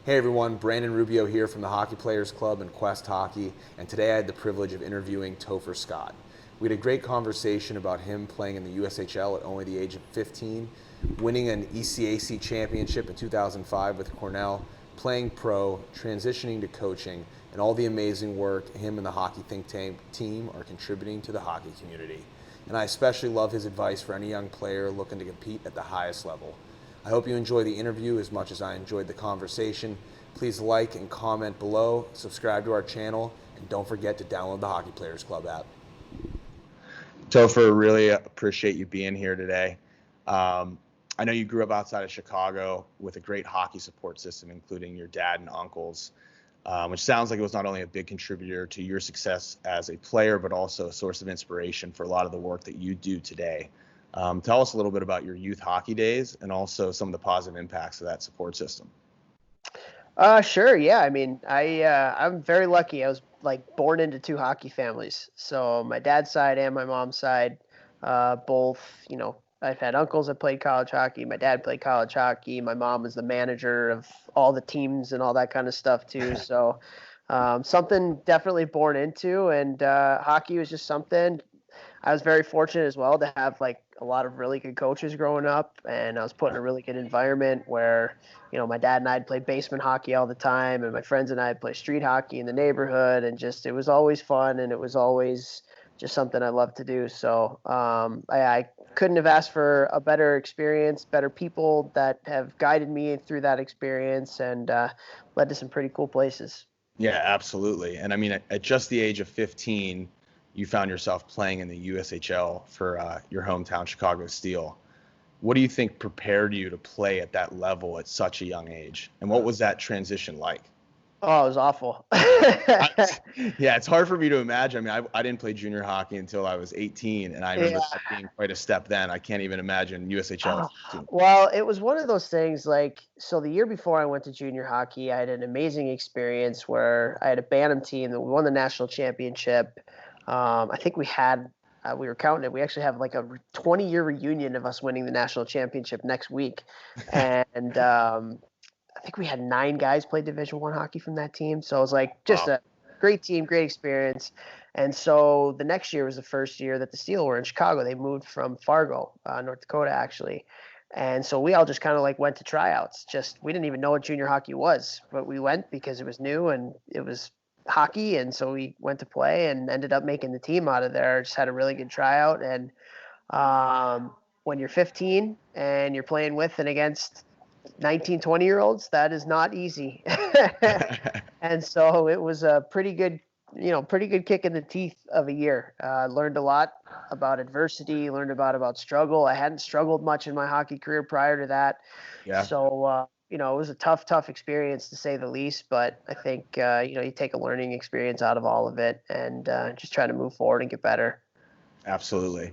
Hey everyone, Brandon Rubeo here from the Hockey Players Club and Quest Hockey, and today I had the privilege of interviewing Topher Scott. We had a great conversation about him playing in the USHL at only the age of 15, winning an ECAC championship in 2005 with Cornell, playing pro, transitioning to coaching, and all the amazing work him and the hockey think tank team are contributing to the hockey community. And I especially love his advice for any young player looking to compete at the highest level. I hope you enjoy the interview as much as I enjoyed the conversation. Please like and comment below, subscribe to our channel, and don't forget to download the Hockey Players Club app. Topher, really appreciate you being here today. I know you grew up outside of Chicago with a great hockey support system, including your dad and uncles, which sounds like it was not only a big contributor to your success as a player, but also a source of inspiration for a lot of the work that you do today. Tell us a little bit about your youth hockey days and also some of the positive impacts of that support system. Sure. Yeah. I mean, I'm very lucky. I was born into two hockey families. So my dad's side and my mom's side, both, I've had uncles that played college hockey. My dad played college hockey. My mom was the manager of all the teams and all that kind of stuff too. So, something definitely born into, and hockey was just something. I was very fortunate as well to have a lot of really good coaches growing up, and I was put in a really good environment where, my dad and I'd play basement hockey all the time, and my friends and I'd play street hockey in the neighborhood, and just it was always fun, and it was always just something I loved to do. So I couldn't have asked for a better experience, better people that have guided me through that experience, and led to some pretty cool places. Yeah, absolutely. And I mean, at just the age of 15, you found yourself playing in the USHL for your hometown Chicago Steel. What do you think prepared you to play at that level at such a young age? And what was that transition like? Oh, it was awful. Yeah, it's hard for me to imagine. I mean, I didn't play junior hockey until I was 18, and I remember Yeah. that being quite a step then. I can't even imagine USHL at Oh, 15. well, it was one of those things so the year before I went to junior hockey, I had an amazing experience where I had a Bantam team that won the national championship. I think we were counting it. We actually have a 20-year reunion of us winning the national championship next week. And I think we had 9 guys play Division I hockey from that team. So it was just Wow. a great team, great experience. And so the next year was the first year that the Steel were in Chicago. They moved from Fargo, North Dakota, actually. And so we all just kind of went to tryouts. We didn't even know what junior hockey was, but we went because it was new and it was hockey. And so we went to play and ended up making the team out of there. Just had a really good tryout. And when you're 15 and you're playing with and against 19, 20-year-olds, that is not easy. And so it was a pretty good kick in the teeth of a year. Learned a lot about adversity, learned about struggle. I hadn't struggled much in my hockey career prior to that. Yeah. So, it was a tough experience to say the least, but I think, you take a learning experience out of all of it and just try to move forward and get better. Absolutely.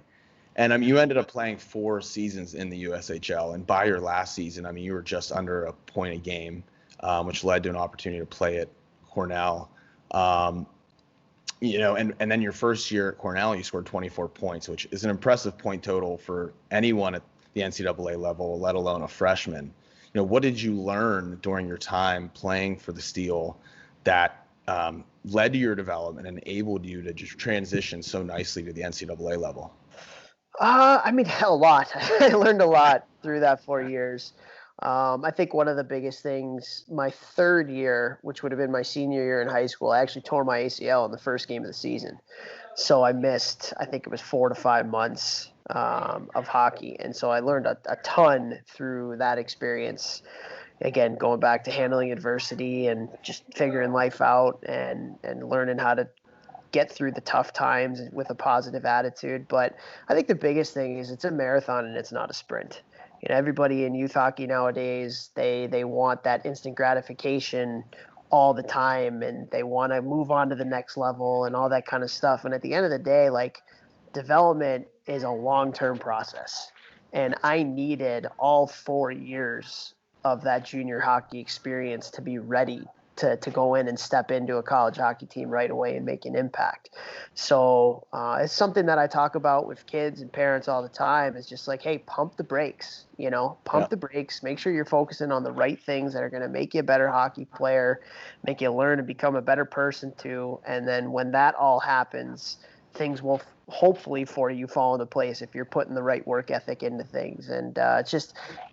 And you ended up playing 4 seasons in the USHL, and by your last season, you were just under a point a game, which led to an opportunity to play at Cornell. And then your first year at Cornell, you scored 24 points, which is an impressive point total for anyone at the NCAA level, let alone a freshman. What did you learn during your time playing for the Steel that led to your development and enabled you to just transition so nicely to the NCAA level? I mean, a lot. I learned a lot through that 4 years. I think one of the biggest things, my third year, which would have been my senior year in high school, I actually tore my ACL in the first game of the season. So I missed, I think it was 4 to 5 months of hockey. And so I learned a ton through that experience. Again, going back to handling adversity and just figuring life out and learning how to get through the tough times with a positive attitude. But I think the biggest thing is it's a marathon and it's not a sprint. Everybody in youth hockey nowadays, they want that instant gratification all the time, and they want to move on to the next level and all that kind of stuff. And at the end of the day, development is a long-term process. And I needed all 4 years of that junior hockey experience to be ready to go in and step into a college hockey team right away and make an impact. So it's something that I talk about with kids and parents all the time. It's just like, hey, pump the brakes, pump the brakes, make sure you're focusing on the right things that are going to make you a better hockey player, make you learn to become a better person too. And then when that all happens, things will hopefully for you fall into place if you're putting the right work ethic into things. And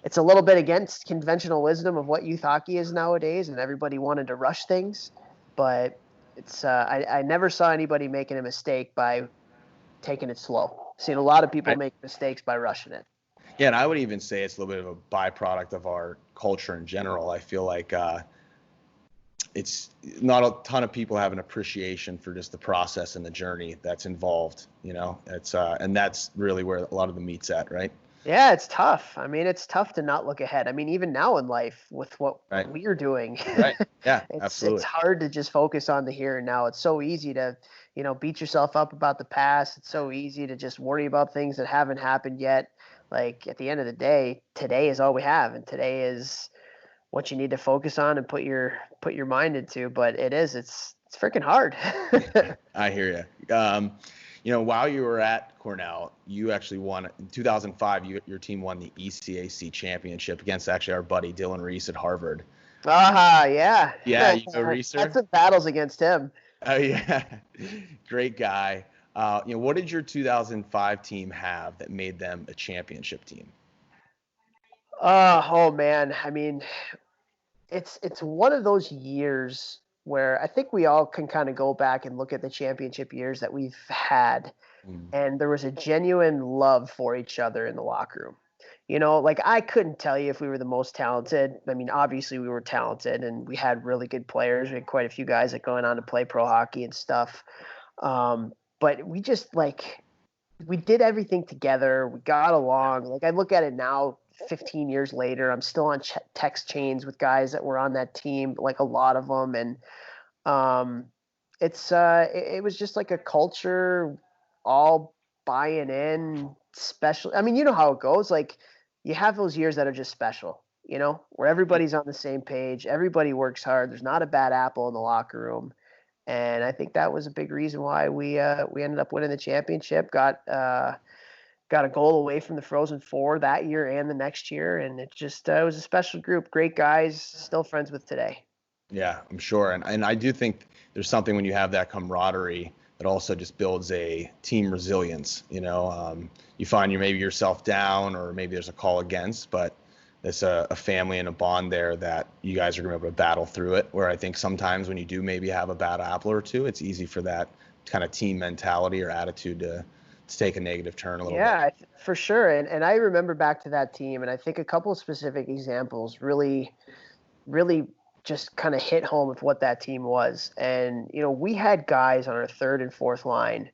it's a little bit against conventional wisdom of what youth hockey is nowadays, and everybody wanted to rush things, but it's I never saw anybody making a mistake by taking it slow. I've seen a lot of people make mistakes by rushing it. Yeah, and I would even say it's a little bit of a byproduct of our culture in general. I feel like it's not a ton of people have an appreciation for just the process and the journey that's involved. It's and that's really where a lot of the meat's at, right? Yeah, it's tough. I mean, it's tough to not look ahead. I mean, even now in life with what we're doing, right? Yeah, absolutely. It's hard to just focus on the here and now. It's so easy to, beat yourself up about the past. It's so easy to just worry about things that haven't happened yet. Like at the end of the day, today is all we have, and today is what you need to focus on and put your mind into. But it's freaking hard. I hear you. While you were at Cornell, you actually won in 2005. Your team won the ECAC championship against actually our buddy Dylan Reese at Harvard. Yeah. Yeah, Reese. Had some battles against him. Oh yeah, great guy. What did your 2005 team have that made them a championship team? Oh man, I mean, it's one of those years where I think we all can kind of go back and look at the championship years that we've had, and there was a genuine love for each other in the locker room. Like I couldn't tell you if we were the most talented. I mean, obviously we were talented and we had really good players. We had quite a few guys that going on to play pro hockey and stuff. But we just we did everything together. We got along. Like I look at it now, 15 years later, I'm still on text chains with guys that were on that team, like a lot of them. And it was just like a culture, all buying in, special. I mean, you know how it goes. Like you have those years that are just special, where everybody's on the same page, everybody works hard. There's not a bad apple in the locker room. And I think that was a big reason why we ended up winning the championship. Got a goal away from the Frozen Four that year and the next year, and it was a special group. Great guys, still friends with today. Yeah, I'm sure, and I do think there's something when you have that camaraderie that also just builds a team resilience. You find maybe yourself down, or maybe there's a call against, but there's a family and a bond there that you guys are going to be able to battle through it. Where I think sometimes when you do maybe have a bad apple or two, it's easy for that kind of team mentality or attitude to take a negative turn a little bit. Yeah, for sure. And I remember back to that team, and I think a couple of specific examples really, really just kind of hit home with what that team was. And, we had guys on our third and fourth line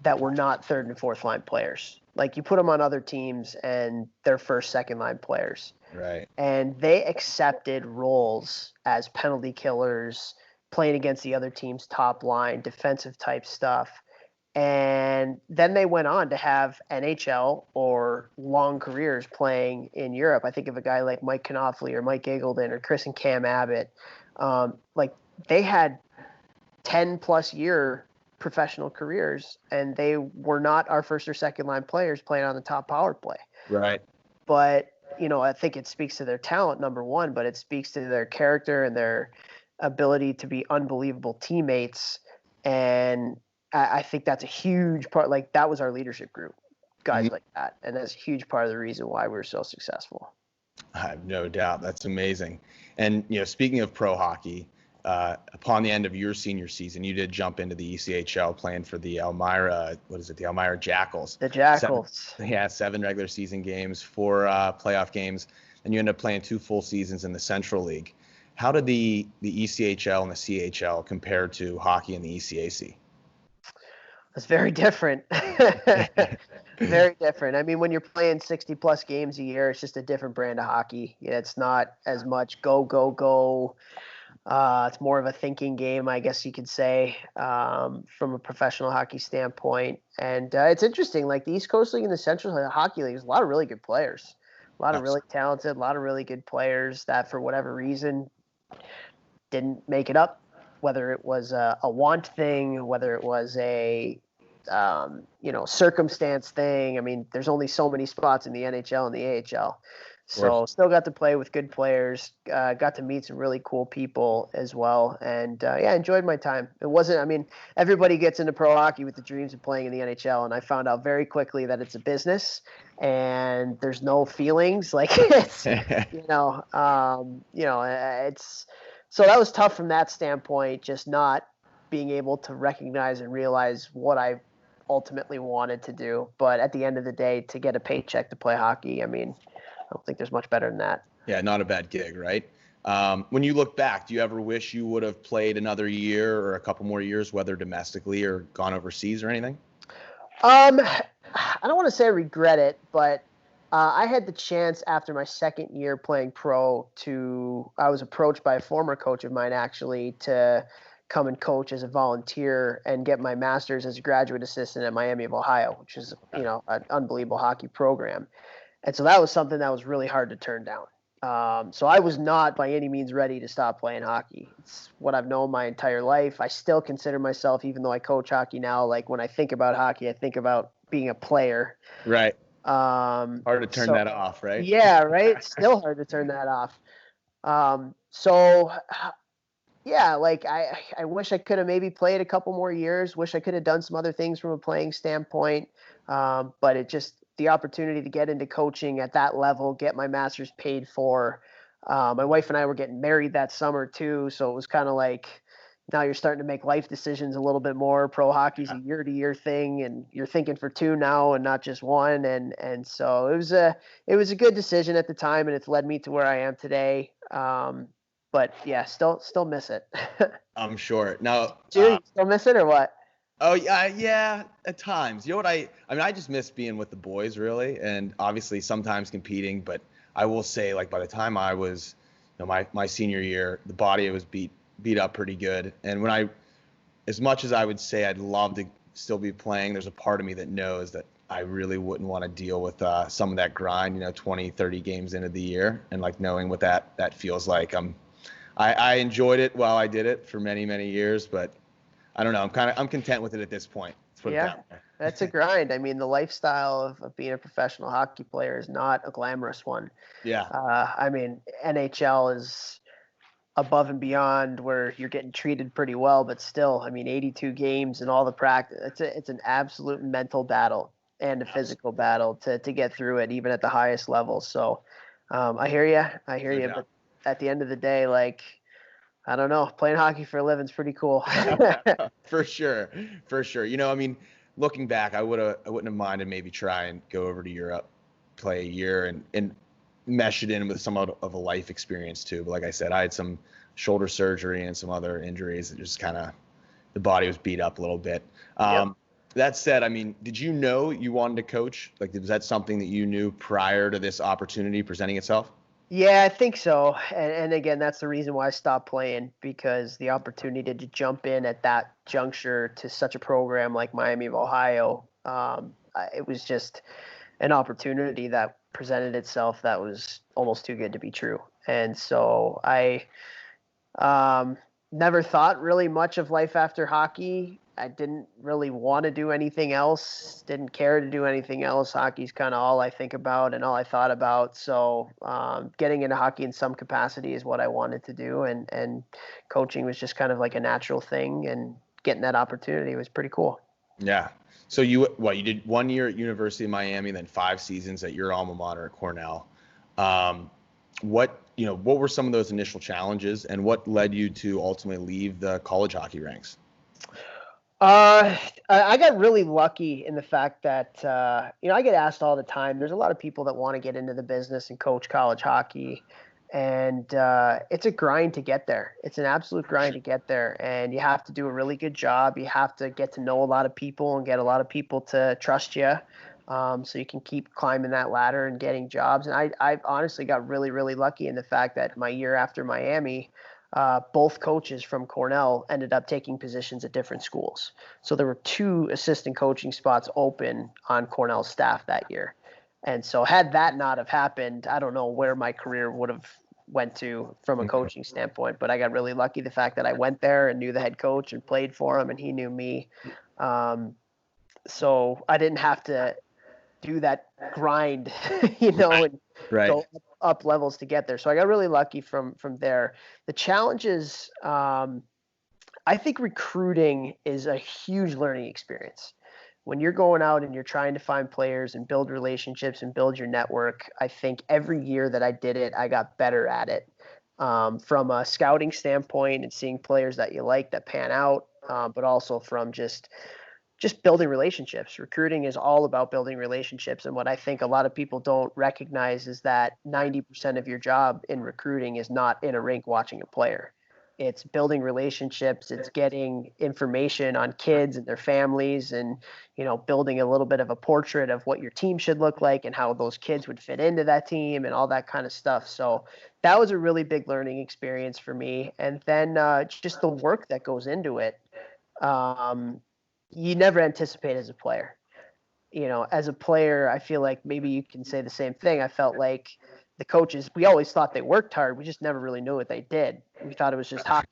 that were not third and fourth line players. Like you put them on other teams and they're first, second line players. Right. And they accepted roles as penalty killers, playing against the other team's top line, defensive type stuff. And then they went on to have NHL or long careers playing in Europe. I think of a guy like Mike Knopfler or Mike Eagleton or Chris and Cam Abbott. They had 10-plus year professional careers, and they were not our first or second line players playing on the top power play. Right. But, I think it speaks to their talent, number one, but it speaks to their character and their ability to be unbelievable teammates. And I think that's a huge part. Like that was our leadership group, guys like that. And that's a huge part of the reason why we're so successful. I have no doubt. That's amazing. And, speaking of pro hockey, upon the end of your senior season, you did jump into the ECHL playing for the Elmira, the Elmira Jackals. The Jackals. 7 regular season games, 4 playoff games, and you ended up playing 2 full seasons in the Central League. How did the ECHL and the CHL compare to hockey in the ECAC? It's very different. Very different. I mean, when you're playing 60-plus games a year, it's just a different brand of hockey. It's not as much go, go, go. It's more of a thinking game, I guess you could say, from a professional hockey standpoint. And it's interesting, like the East Coast League and the Central Hockey League, there's a lot of really good players, a lot of really talented, a lot of really good players that for whatever reason didn't make it up, whether it was a want thing, whether it was a circumstance thing. I mean, there's only so many spots in the NHL and the AHL. Of course. So still got to play with good players, got to meet some really cool people as well. And enjoyed my time. It wasn't, I mean, everybody gets into pro hockey with the dreams of playing in the NHL. And I found out very quickly that it's a business and there's no feelings. Like it's, it's, so that was tough from that standpoint, just not being able to recognize and realize what I ultimately wanted to do. But at the end of the day, to get a paycheck to play hockey, I mean, I don't think there's much better than that. Yeah, not a bad gig, right? When you look back, do you ever wish you would have played another year or a couple more years, whether domestically or gone overseas or anything? I don't want to say I regret it, but I had the chance after my second year playing pro I was approached by a former coach of mine actually to come and coach as a volunteer and get my master's as a graduate assistant at Miami of Ohio, which is, an unbelievable hockey program. And so that was something that was really hard to turn down. So I was not by any means ready to stop playing hockey. It's what I've known my entire life. I still consider myself, even though I coach hockey now, like when I think about hockey, I think about being a player. Right. Hard to turn that off, right? Yeah, right. Still hard to turn that off. Like I wish I could have maybe played a couple more years. Wish I could have done some other things from a playing standpoint. But the opportunity to get into coaching at that level, get my master's paid for. My wife and I were getting married that summer too. So it was kind of like, now you're starting to make life decisions a little bit more. Pro hockey's a year-to-year thing, and you're thinking for two now and not just one. And so it was a good decision at the time, and it's led me to where I am today. But yeah, still miss it. I'm sure. Now, do you still miss it or what? Oh yeah, at times. You know what I just miss being with the boys really, and obviously sometimes competing. But I will say, like by the time I was, my senior year, the body was beat up pretty good. And as much as I would say I'd love to still be playing, there's a part of me that knows that I really wouldn't want to deal with some of that grind, 20, 30 games into the year, and like knowing what that feels like. I enjoyed it while I did it for many, many years, but I don't know. I'm content with it at this point. Yeah, that's a grind. I mean, the lifestyle of being a professional hockey player is not a glamorous one. Yeah. I mean, NHL is above and beyond where you're getting treated pretty well, but still, I mean, 82 games and all the practice. It's an absolute mental battle and a physical battle to get through it, even at the highest level. So I hear you. Yeah. But at the end of the day, like, I don't know, playing hockey for a living is pretty cool. For sure. I mean, looking back, I wouldn't have minded maybe try and go over to Europe, play a year and mesh it in with some of a life experience too. But like I said, I had some shoulder surgery and some other injuries that just kind of, the body was beat up a little bit. That said, I mean, did you know you wanted to coach? Like, was that something that you knew prior to this opportunity presenting itself? Yeah, I think so. And again, that's the reason why I stopped playing, because the opportunity to jump in at that juncture to such a program like Miami of Ohio, it was just an opportunity that presented itself that was almost too good to be true. And so I never thought really much of life after hockey. I didn't really want to do anything else, didn't care to do anything else. Hockey's kind of all I think about and all I thought about. So getting into hockey in some capacity is what I wanted to do. And coaching was just kind of like a natural thing. And getting that opportunity was pretty cool. Yeah. So you did 1 year at University of Miami, then 5 seasons at your alma mater at Cornell. What were some of those initial challenges, and what led you to ultimately leave the college hockey ranks? I got really lucky in the fact that, I get asked all the time. There's a lot of people that want to get into the business and coach college hockey. And it's a grind to get there. It's an absolute grind to get there. And you have to do a really good job. You have to get to know a lot of people and get a lot of people to trust you, so you can keep climbing that ladder and getting jobs. And I honestly got really, really lucky in the fact that my year after Miami, both coaches from Cornell ended up taking positions at different schools. So there were 2 assistant coaching spots open on Cornell's staff that year. And so had that not have happened, I don't know where my career would have went to from a coaching standpoint. But I got really lucky the fact that I went there and knew the head coach and played for him, and he knew me. So I didn't have to do that grind, and Right. go up levels to get there. So I got really lucky from there. The challenges, I think recruiting is a huge learning experience. When you're going out and you're trying to find players and build relationships and build your network, I think every year that I did it, I got better at it. From a scouting standpoint and seeing players that you like that pan out, but also from just building relationships. Recruiting is all about building relationships. And what I think a lot of people don't recognize is that 90% of your job in recruiting is not in a rink watching a player. It's building relationships. It's getting information on kids and their families, and, building a little bit of a portrait of what your team should look like and how those kids would fit into that team and all that kind of stuff. So that was a really big learning experience for me. And then just the work that goes into it. You never anticipate as a player. As a player, I feel like maybe you can say the same thing. I felt like the coaches, we always thought they worked hard. We just never really knew what they did. We thought it was just hockey.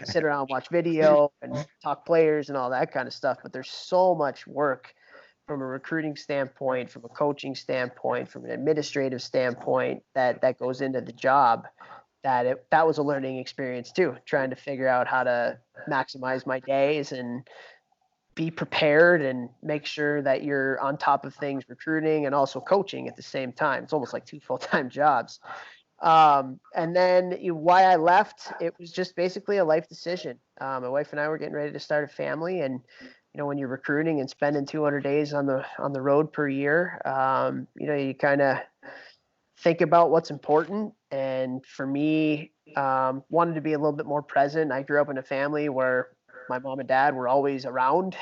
Sit around, watch video, and talk players and all that kind of stuff. But there's so much work from a recruiting standpoint, from a coaching standpoint, from an administrative standpoint that goes into the job. That was a learning experience too, trying to figure out how to maximize my days and be prepared and make sure that you're on top of things, recruiting and also coaching at the same time. It's almost like 2 full-time jobs. And then why I left, it was just basically a life decision. My wife and I were getting ready to start a family, and when you're recruiting and spending 200 days on the road per year, you kind of think about what's important. And for me, wanted to be a little bit more present. I grew up in a family where my mom and dad were always around.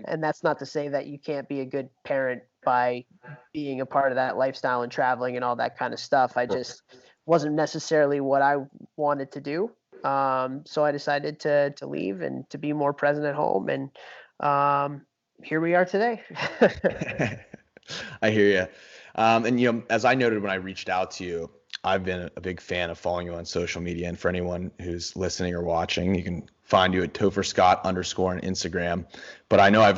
And that's not to say that you can't be a good parent by being a part of that lifestyle and traveling and all that kind of stuff. I just wasn't necessarily what I wanted to do. So I decided to leave and to be more present at home. And here we are today. I hear you. And, as I noted when I reached out to you, I've been a big fan of following you on social media. And for anyone who's listening or watching, you can find you at Topher Scott _ on Instagram. But I know I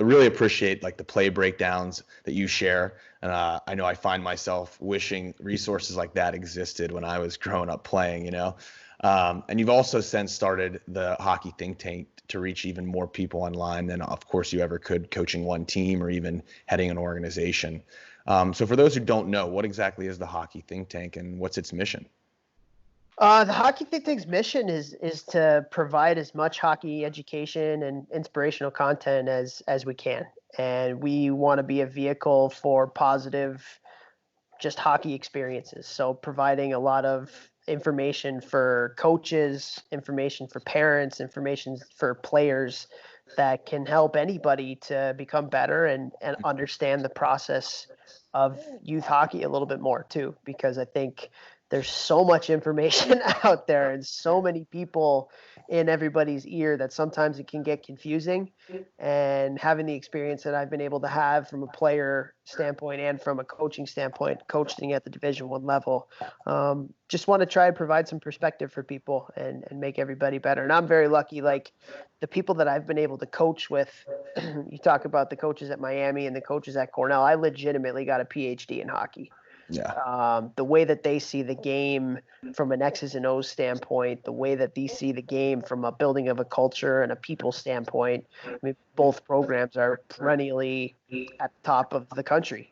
really appreciate the play breakdowns that you share. And I know I find myself wishing resources like that existed when I was growing up playing, And you've also since started the Hockey Think Tank to reach even more people online than, of course, you ever could coaching one team or even heading an organization. So for those who don't know, what exactly is the Hockey Think Tank and what's its mission? The Hockey Think Tank's mission is to provide as much hockey education and inspirational content as we can. And we want to be a vehicle for positive, just hockey experiences. So providing a lot of information for coaches, information for parents, information for players that can help anybody to become better and understand the process of youth hockey a little bit more too, because I think there's so much information out there and so many people in everybody's ear that sometimes it can get confusing. And having the experience that I've been able to have from a player standpoint and from a coaching standpoint, coaching at the Division I level, just want to try and provide some perspective for people and make everybody better. And I'm very lucky, the people that I've been able to coach with, you talk about the coaches at Miami and the coaches at Cornell, I legitimately got a PhD in hockey. Yeah. The way that they see the game from an X's and O's standpoint, the way that they see the game from a building of a culture and a people standpoint. I mean, both programs are perennially at the top of the country.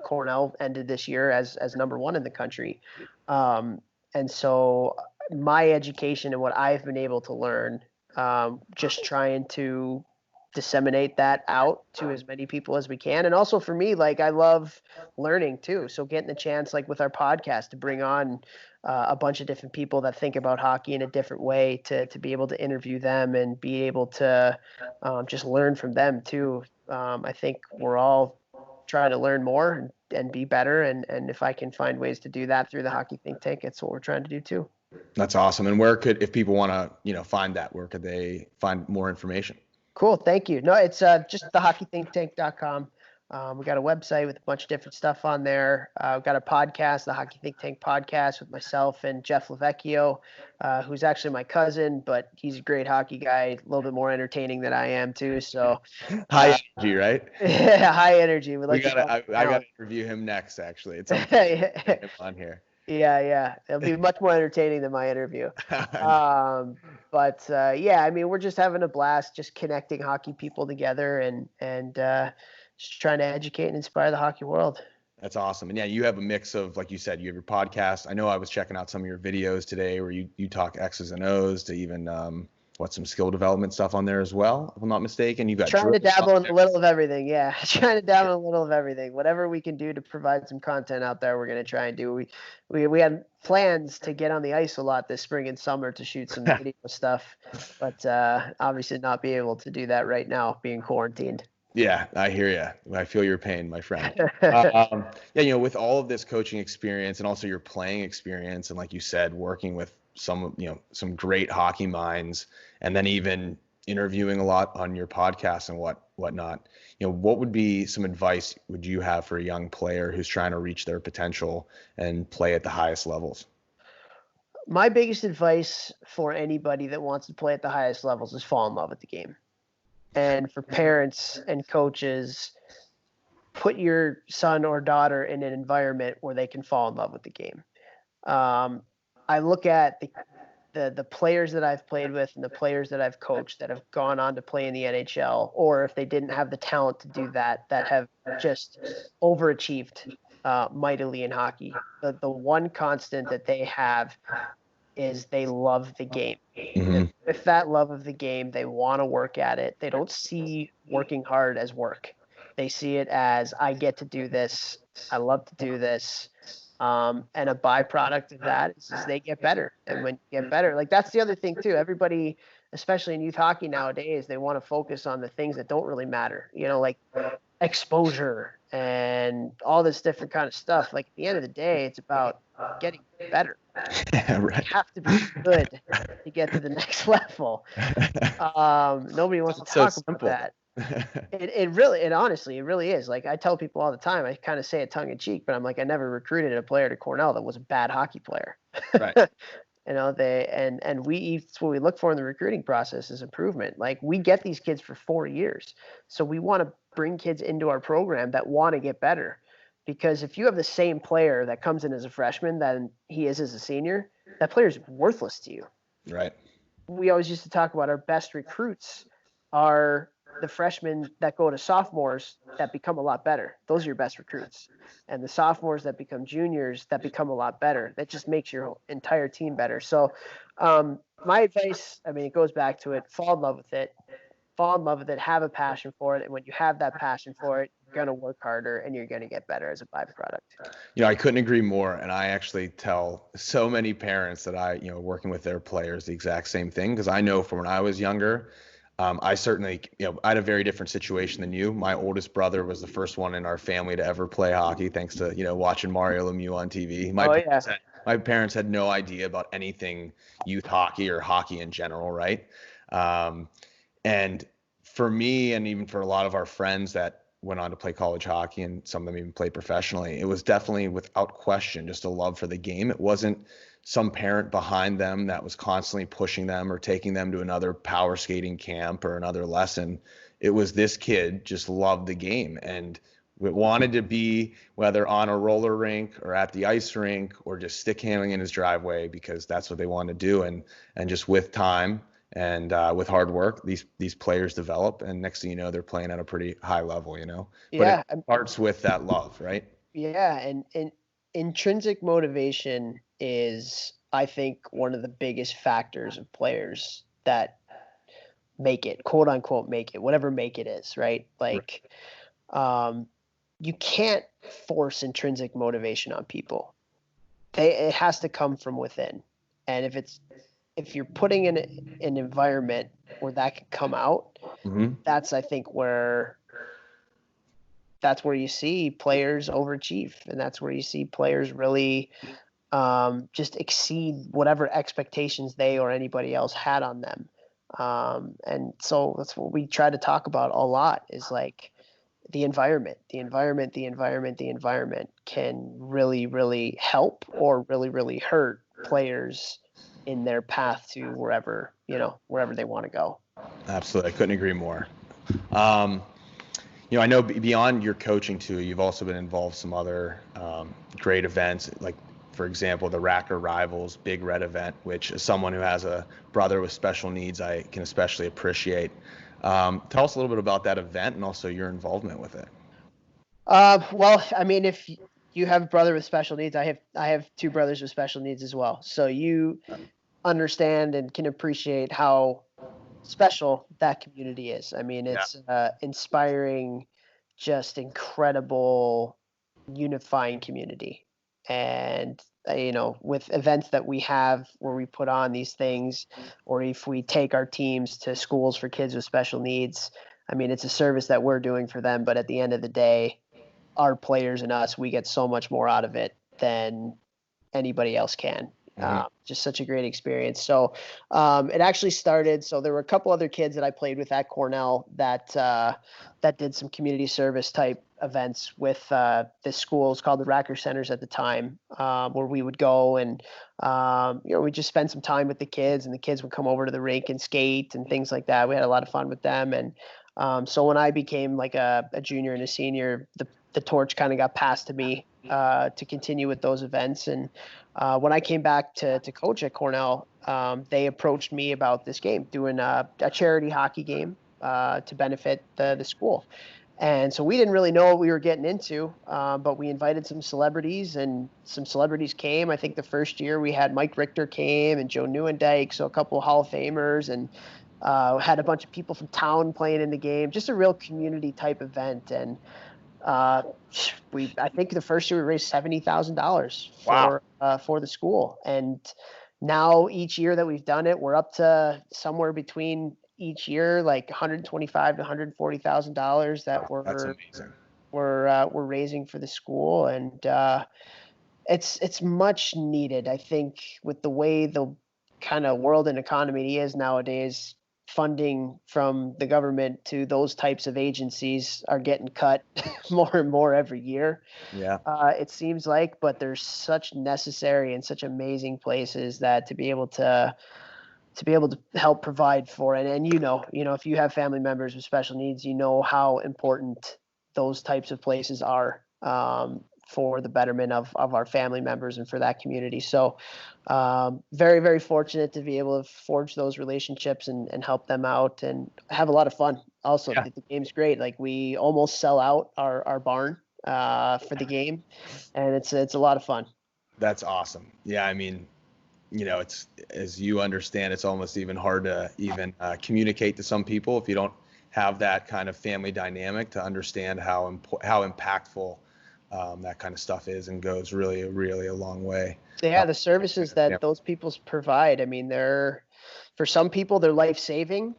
Cornell ended this year as number 1 in the country. And so my education and what I've been able to learn, just trying to disseminate that out to as many people as we can. And also for me, I love learning too. So getting the chance, with our podcast, to bring on a bunch of different people that think about hockey in a different way, to be able to interview them and be able to just learn from them too. I think we're all trying to learn more and be better. And if I can find ways to do that through the Hockey Think Tank, it's what we're trying to do too. That's awesome. And if people want to, find that, where could they find more information? Cool. Thank you. No, it's just thehockeythinktank.com. We got a website with a bunch of different stuff on there. We've got a podcast, the Hockey Think Tank podcast, with myself and Jeff Lavecchio, who's actually my cousin, but he's a great hockey guy, a little bit more entertaining than I am too. So High energy, right? yeah, high energy. I gotta interview him next. Actually, it's on him on here. Yeah. It'll be much more entertaining than my interview. Yeah, I mean, we're just having a blast, just connecting hockey people together and just trying to educate and inspire the hockey world. That's awesome. And yeah, you have a mix of, like you said, you have your podcast. I know I was checking out some of your videos today where you talk X's and O's to even some skill development stuff on there as well, if I'm not mistaken. You've got trying to dabble in a little of everything. Yeah. Trying to dabble in a little of everything. Whatever we can do to provide some content out there, we're going to try and do. We had plans to get on the ice a lot this spring and summer to shoot some video stuff, but obviously not be able to do that right now, being quarantined. Yeah, I hear you. I feel your pain, my friend. With all of this coaching experience and also your playing experience, and like you said, working with some great hockey minds, and then even interviewing a lot on your podcast and whatnot, what would be some advice would you have for a young player who's trying to reach their potential and play at the highest levels? My biggest advice for anybody that wants to play at the highest levels is fall in love with the game. And for parents and coaches, put your son or daughter in an environment where they can fall in love with the game. I look at the players that I've played with and the players that I've coached that have gone on to play in the NHL, or if they didn't have the talent to do that have just overachieved mightily in hockey. The one constant that they have is they love the game. Mm-hmm. With that love of the game, they want to work at it. They don't see working hard as work. They see it as, I get to do this. I love to do this. And a byproduct of that is they get better. And when you get better, like that's the other thing too. Everybody, especially in youth hockey nowadays, they want to focus on the things that don't really matter, like exposure and all this different kind of stuff. Like at the end of the day, it's about getting better. Yeah, right. You have to be good to get to the next level. Nobody wants to talk about that. Honestly, it really is. Like I tell people all the time, I kind of say it tongue in cheek, but I'm like, I never recruited a player to Cornell that was a bad hockey player. Right. It's what we look for in the recruiting process is improvement. Like we get these kids for 4 years. So we want to bring kids into our program that want to get better. Because if you have the same player that comes in as a freshman than he is as a senior, that player is worthless to you. Right. We always used to talk about our best recruits are the freshmen that go to sophomores that become a lot better. Those are your best recruits. And the sophomores that become juniors that become a lot better. That just makes your entire team better. So my advice, it goes back to it. Fall in love with it. Fall in love with it. Have a passion for it. And when you have that passion for it, you're going to work harder and you're going to get better as a byproduct. I couldn't agree more. And I actually tell so many parents that working with their players, the exact same thing. Because I know from when I was younger, I certainly, I had a very different situation than you. My oldest brother was the first one in our family to ever play hockey, thanks to, watching Mario Lemieux on TV. My parents had no idea about anything youth hockey or hockey in general, right? And for me, and even for a lot of our friends that went on to play college hockey, and some of them even played professionally, it was definitely without question just a love for the game. It wasn't some parent behind them that was constantly pushing them or taking them to another power skating camp or another lesson. It was this kid just loved the game and wanted to be, whether on a roller rink or at the ice rink or just stick handling in his driveway, because that's what they want to do. And just with time and with hard work, these players develop, and next thing you know, they're playing at a pretty high level, Yeah. But it starts with that love, right? Yeah. And intrinsic motivation is, I think, one of the biggest factors of players that make it, quote unquote, make it, whatever make it is, right? Like, you can't force intrinsic motivation on people. It has to come from within. And if you're putting in an environment where that can come out, Mm-hmm. that's, I think, where you see players overachieve, and that's where you see players really just exceed whatever expectations they or anybody else had on them. And so that's what we try to talk about a lot, is like, the environment can really, really help or really, really hurt players in their path to wherever they want to go. Absolutely. I couldn't agree more. Um, I know beyond your coaching too, you've also been involved in some other great events, like for example, the Racker Rivals Big Red event, which as someone who has a brother with special needs, I can especially appreciate. Tell us a little bit about that event and also your involvement with it. Well, I mean, if you have a brother with special needs, I have two brothers with special needs as well. So you understand and can appreciate how special that community is. I mean, it's inspiring, just incredible, unifying community. And with events that we have where we put on these things, or if we take our teams to schools for kids with special needs, I mean, it's a service that we're doing for them. But at the end of the day, our players and us, we get so much more out of it than anybody else can. Just such a great experience. So it actually started. So there were a couple other kids that I played with at Cornell that did some community service type events with this school. It's called the Racker Centers at the time, where we would go and we just spend some time with the kids, and the kids would come over to the rink and skate and things like that. We had a lot of fun with them. And so when I became like a junior and a senior, the torch kind of got passed to me to continue with those events. And when I came back to coach at Cornell, they approached me about this game, doing a charity hockey game to benefit the school. And so we didn't really know what we were getting into, but we invited some celebrities, and some celebrities came. I think the first year we had Mike Richter came and Joe Nieuwendyk, so a couple of Hall of Famers, and had a bunch of people from town playing in the game. Just a real community type event. And I think the first year we raised $70,000 for the school. And now each year that we've done it, we're up to somewhere between each year, like $125,000 to $140,000 that That's amazing. we're raising for the school. And it's much needed. I think with the way the kind of world and economy is nowadays, funding from the government to those types of agencies are getting cut more and more every year. Yeah. It seems like, but there's such necessary and such amazing places that to be able to help provide for it. And if you have family members with special needs, you know how important those types of places are for the betterment of our family members and for that community. So very, very fortunate to be able to forge those relationships and help them out and have a lot of fun. Also, the game's great. Like, we almost sell out our barn for the game, and it's a lot of fun. That's awesome. Yeah, I mean, it's, as you understand, it's almost even hard to even communicate to some people if you don't have that kind of family dynamic to understand how impactful that kind of stuff is, and goes really, really a long way. Yeah, the services that those people provide. I mean, for some people, they're life-saving.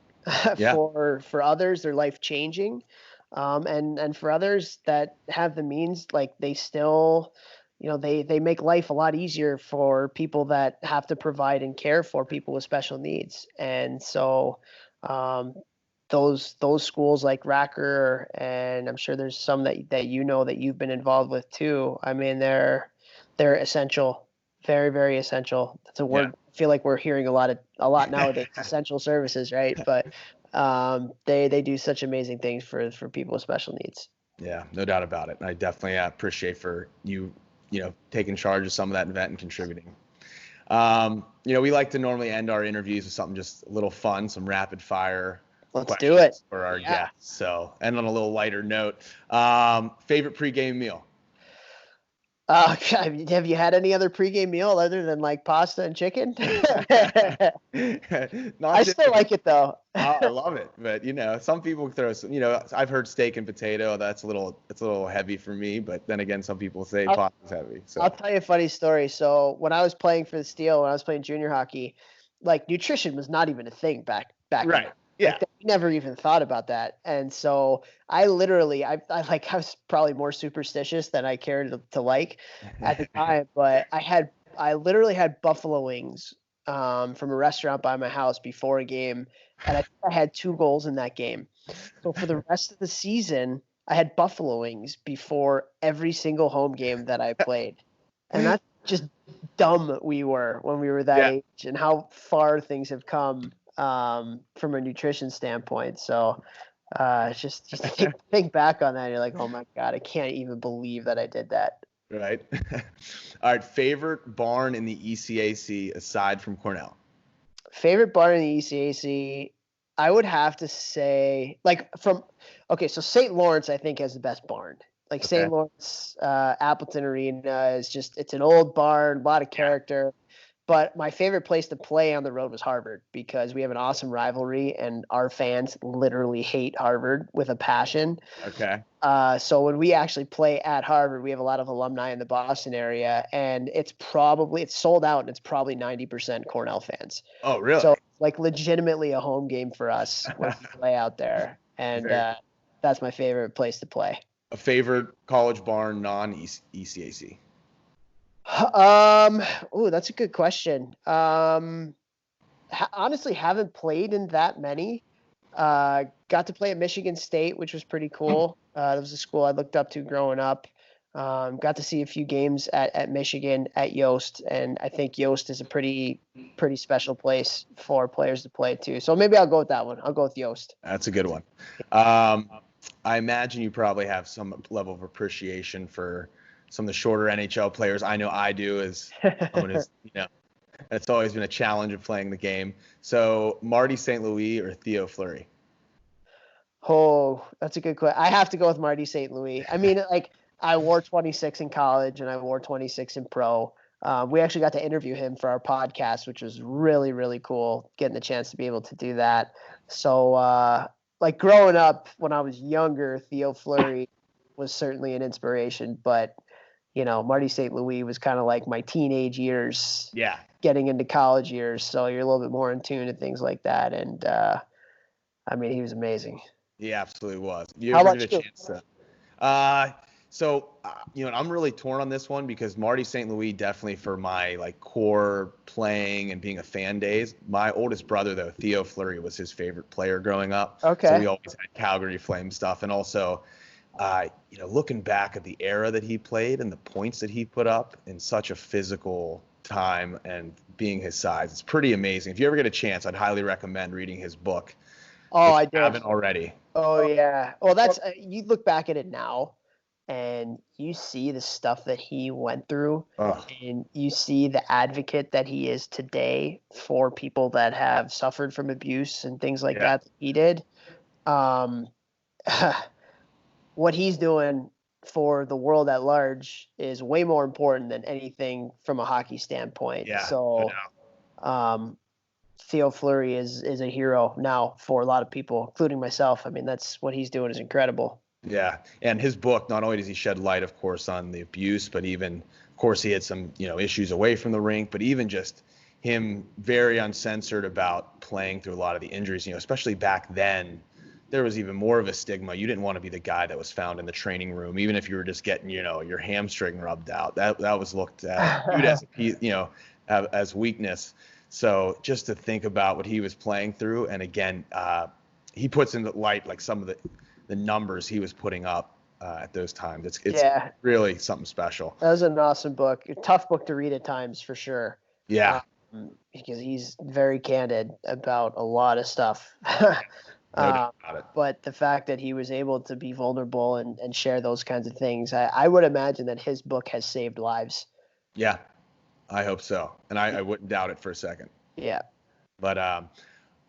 For others, they're life-changing. And for others that have the means, like, they still, they make life a lot easier for people that have to provide and care for people with special needs. And so those schools like Racker, and I'm sure there's some that that you've been involved with too. I mean, they're essential, very, very essential. That's a word I feel like we're hearing a lot nowadays. Essential services, right? But they do such amazing things for people with special needs. Yeah, no doubt about it. I definitely appreciate for you taking charge of some of that event and contributing. We like to normally end our interviews with something just a little fun, some rapid fire. Let's do it for our guests. So, and on a little lighter note, favorite pregame meal? Have you had any other pregame meal other than like pasta and chicken? I still like it though. I love it, but some people throw some, I've heard steak and potato. It's a little heavy for me, but then again, some people say pasta's heavy. So I'll tell you a funny story. So when I was playing for the Steel, when I was playing junior hockey, like, nutrition was not even a thing back right. then. Yeah. Like, we never even thought about that. And so I literally, I was probably more superstitious than I cared to like at the time, but I literally had buffalo wings from a restaurant by my house before a game. And I think I had 2 goals in that game. So for the rest of the season, I had buffalo wings before every single home game that I played. And that's just dumb we were when we were that Yeah. age, and how far things have come from a nutrition standpoint. So just think back on that, and you're like, oh my God, I can't even believe that I did that. Right. All right. Favorite barn in the ECAC aside from Cornell? Favorite barn in the ECAC, I would have to say, so St. Lawrence, I think, has the best barn. Like Okay. St. Lawrence, Appleton Arena it's an old barn, a lot of character. But my favorite place to play on the road was Harvard, because we have an awesome rivalry and our fans literally hate Harvard with a passion. Okay. So when we actually play at Harvard, we have a lot of alumni in the Boston area, and it's sold out, and it's probably 90% Cornell fans. Oh, really? So like legitimately a home game for us when we play out there, and that's my favorite place to play. A favorite college barn non-ECAC? That's a good question. Honestly, haven't played in that many. Got to play at Michigan State, which was pretty cool. That was a school I looked up to growing up. Got to see a few games at Michigan at Yost, and I think Yost is a pretty special place for players to play too. So maybe I'll go with that one. I'll go with Yost. That's a good one. I imagine you probably have some level of appreciation for some of the shorter NHL players. I know I do, as someone who's, it's always been a challenge of playing the game. So Marty St. Louis or Theo Fleury? Oh, that's a good question. I have to go with Marty St. Louis. I mean, like, I wore 26 in college and I wore 26 in pro. We actually got to interview him for our podcast, which was really, really cool, getting the chance to be able to do that. So, like, growing up when I was younger, Theo Fleury was certainly an inspiration, but Marty St. Louis was kind of like my teenage years, getting into college years. So you're a little bit more in tune to things like that. And I mean, he was amazing. He absolutely was. You How ever about get a you? chance to? I'm really torn on this one because Marty St. Louis definitely for my like core playing and being a fan days. My oldest brother though, Theo Fleury, was his favorite player growing up. Okay. So we always had Calgary Flame stuff, and also, looking back at the era that he played and the points that he put up in such a physical time and being his size, it's pretty amazing. If you ever get a chance, I'd highly recommend reading his book. Oh, I haven't already. Oh, yeah. Well, that's you look back at it now and you see the stuff that he went through, and you see the advocate that he is today for people that have suffered from abuse and things like that he did. What he's doing for the world at large is way more important than anything from a hockey standpoint. Yeah. So, Theo Fleury is a hero now for a lot of people, including myself. I mean, that's what he's doing is incredible. Yeah. And his book, not only does he shed light, of course, on the abuse, but even, of course, he had some, issues away from the rink, but even just him very uncensored about playing through a lot of the injuries, especially back then, there was even more of a stigma. You didn't want to be the guy that was found in the training room, even if you were just getting, your hamstring rubbed out. That was looked at as weakness. So just to think about what he was playing through, and again, he puts into light like some of the numbers he was putting up at those times. It's really something special. That was an awesome book. A tough book to read at times for sure. Yeah. Because he's very candid about a lot of stuff. No doubt about it. But the fact that he was able to be vulnerable and share those kinds of things, I would imagine that his book has saved lives. Yeah, I hope so. And I wouldn't doubt it for a second. Yeah. But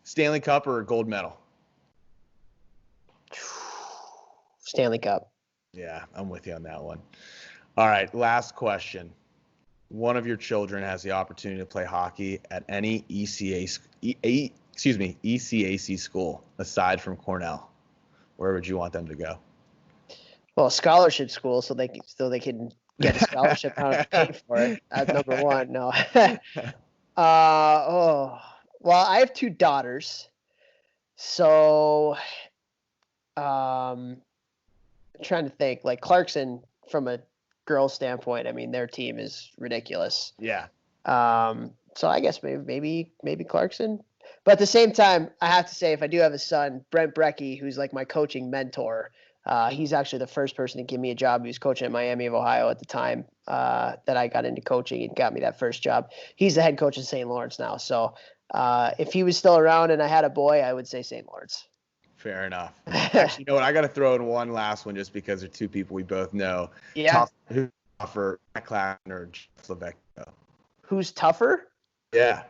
Stanley Cup or gold medal? Stanley Cup. Yeah, I'm with you on that one. All right, last question. One of your children has the opportunity to play hockey at any ECAC school aside from Cornell. Where would you want them to go? Well, scholarship school, so they can get a scholarship and pay for it. That's number one. No. Well, I have two daughters, so I'm trying to think. Like Clarkson, from a girl standpoint, I mean, their team is ridiculous. Yeah. So I guess maybe Clarkson. But at the same time, I have to say, if I do have a son, Brent Brecky, who's like my coaching mentor, He's actually the first person to give me a job. He was coaching at Miami of Ohio at the time that I got into coaching and got me that first job. He's the head coach in St. Lawrence now. So if he was still around and I had a boy, I would say St. Lawrence. Fair enough. Actually, you know what? I got to throw in one last one just because they're two people we both know. Yeah. Who's tougher, Matt Claxton or Jeff Levecchio? Who's tougher? Yeah.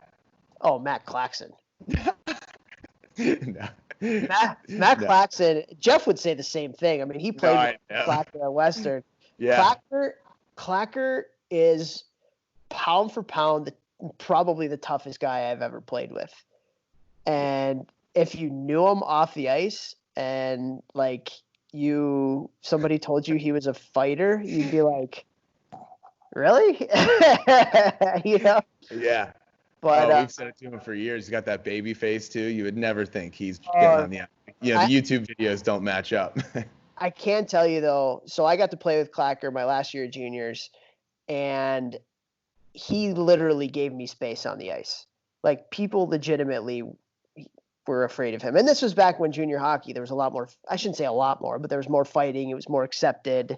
Oh, Matt Claxton. No. Matt Claxton. Jeff would say the same thing. I mean, he played with Clacker at Western. Yeah. Clacker is pound for pound probably the toughest guy I've ever played with. And if you knew him off the ice and like somebody told you he was a fighter, you'd be like, really? You know? Yeah. But we've said it to him for years. He's got that baby face too. You would never think he's getting on the the YouTube videos don't match up. I can tell you though, so I got to play with Clacker my last year of juniors, and he literally gave me space on the ice. Like, people legitimately were afraid of him. And this was back when junior hockey, there was a lot more, I shouldn't say a lot more, but there was more fighting. It was more accepted,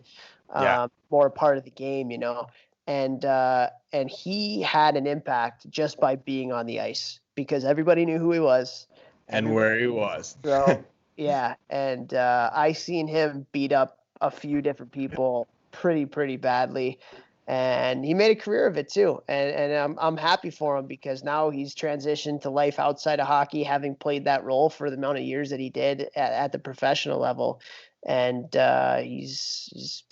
more a part of the game, you know. And he had an impact just by being on the ice because everybody knew who he was and where he was. So yeah, and I seen him beat up a few different people pretty badly, and he made a career of it too. And I'm happy for him because now he's transitioned to life outside of hockey, having played that role for the amount of years that he did at the professional level. And he was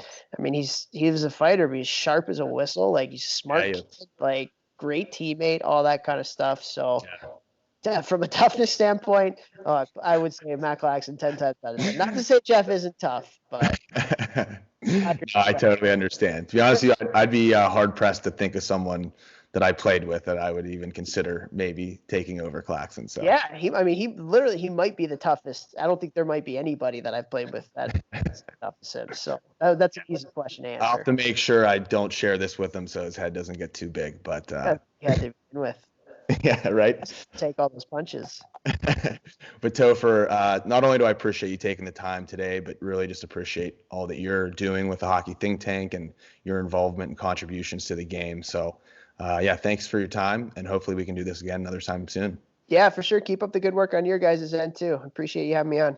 a fighter, but he's sharp as a whistle. Like, he's smart, kid, like great teammate, all that kind of stuff. So from a toughness standpoint, I would say Matt Claxton 10 times better. Not to say Jeff isn't tough, but I totally understand. To be honest with you, I'd be hard pressed to think of someone that I played with that I would even consider maybe taking over Claxton. So yeah, he might be the toughest. I don't think there might be anybody that I've played with that is tough as him. So that's an easy question to answer. I'll have to make sure I don't share this with him so his head doesn't get too big. But to begin with. Yeah, right. Take all those punches. But Topher, not only do I appreciate you taking the time today, but really just appreciate all that you're doing with the Hockey Think Tank and your involvement and contributions to the game. So, thanks for your time, and hopefully we can do this again another time soon. Yeah, for sure. Keep up the good work on your guys' end too. Appreciate you having me on.